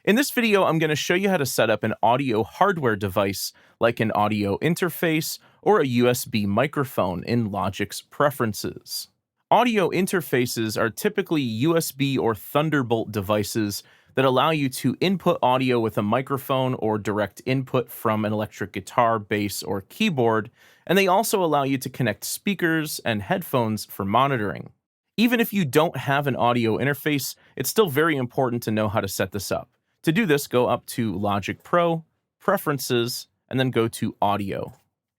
In this video, I'm going to show you how to set up an audio hardware device like an audio interface or a USB microphone in Logic's preferences. Audio interfaces are typically USB or Thunderbolt devices that allow you to input audio with a microphone or direct input from an electric guitar, bass, or keyboard, and they also allow you to connect speakers and headphones for monitoring. Even if you don't have an audio interface, it's still very important to know how to set this up. To do this, go up to Logic Pro, Preferences, and then go to Audio.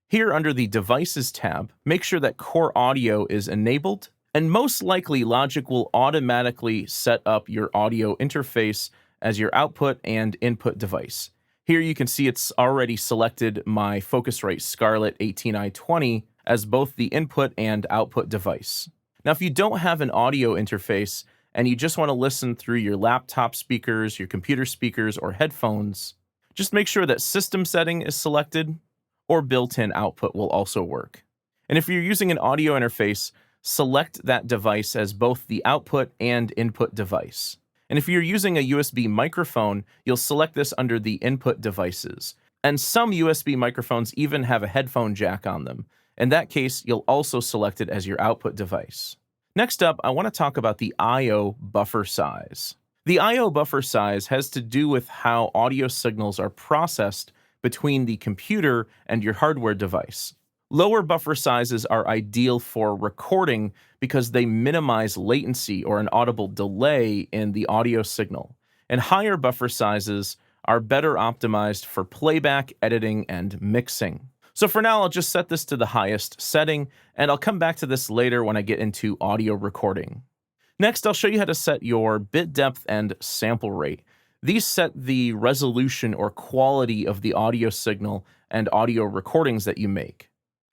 Here under the Devices tab, make sure that Core Audio is enabled, and most likely Logic will automatically set up your audio interface as your output and input device. Here you can see it's already selected my Focusrite Scarlett 18i20 as both the input and output device. Now, if you don't have an audio interface and you just want to listen through your laptop speakers, your computer speakers, or headphones, just make sure that System Setting is selected, or Built-in Output will also work. And if you're using an audio interface, select that device as both the output and input device. And if you're using a USB microphone, you'll select this under the Input Devices. And some USB microphones even have a headphone jack on them. In that case, you'll also select it as your output device. Next up, I want to talk about the I/O buffer size. The I/O buffer size has to do with how audio signals are processed between the computer and your hardware device. Lower buffer sizes are ideal for recording because they minimize latency or an audible delay in the audio signal. And higher buffer sizes are better optimized for playback, editing, and mixing. So for now, I'll just set this to the highest setting, and I'll come back to this later when I get into audio recording. Next, I'll show you how to set your bit depth and sample rate. These set the resolution or quality of the audio signal and audio recordings that you make.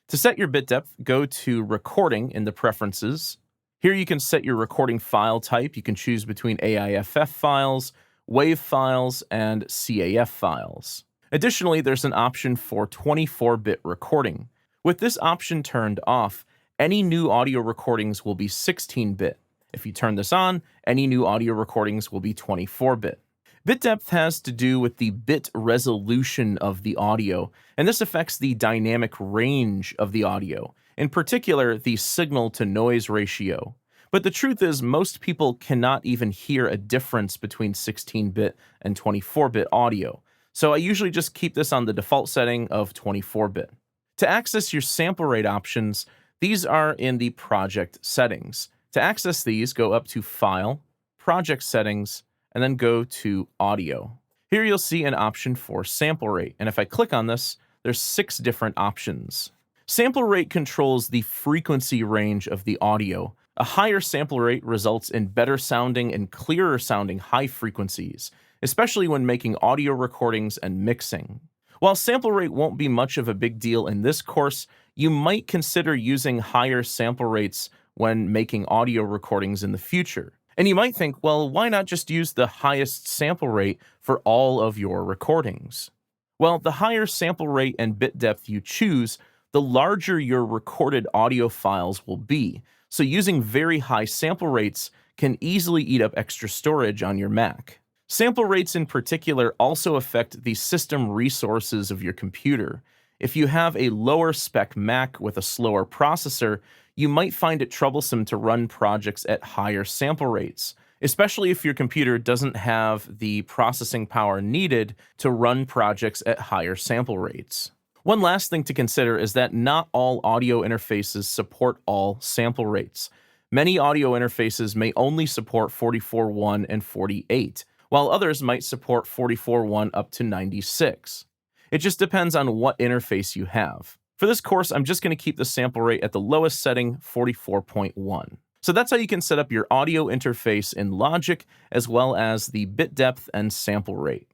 To set your bit depth, go to Recording in the Preferences. Here you can set your recording file type. You can choose between AIFF files, WAV files, and CAF files. Additionally, there's an option for 24-bit recording. With this option turned off, any new audio recordings will be 16-bit. If you turn this on, any new audio recordings will be 24-bit. Bit depth has to do with the bit resolution of the audio, and this affects the dynamic range of the audio, in particular the signal-to-noise ratio. But the truth is, most people cannot even hear a difference between 16-bit and 24-bit audio. So I usually just keep this on the default setting of 24-bit. To access your sample rate options, these are in the project settings. To access these, go up to File, Project Settings, and then go to Audio. Here you'll see an option for sample rate, and if I click on this, there's 6 different options. Sample rate controls the frequency range of the audio. A higher sample rate results in better sounding and clearer sounding high frequencies, especially when making audio recordings and mixing. While sample rate won't be much of a big deal in this course, you might consider using higher sample rates when making audio recordings in the future. And you might think, well, why not just use the highest sample rate for all of your recordings? Well, the higher sample rate and bit depth you choose, the larger your recorded audio files will be. So using very high sample rates can easily eat up extra storage on your Mac. Sample rates in particular also affect the system resources of your computer. If you have a lower spec Mac with a slower processor, you might find it troublesome to run projects at higher sample rates, especially if your computer doesn't have the processing power needed to run projects at higher sample rates. One last thing to consider is that not all audio interfaces support all sample rates. Many audio interfaces may only support 44.1 and 48, while others might support 44.1 up to 96. It just depends on what interface you have. For this course, I'm just going to keep the sample rate at the lowest setting, 44.1. So that's how you can set up your audio interface in Logic, as well as the bit depth and sample rate.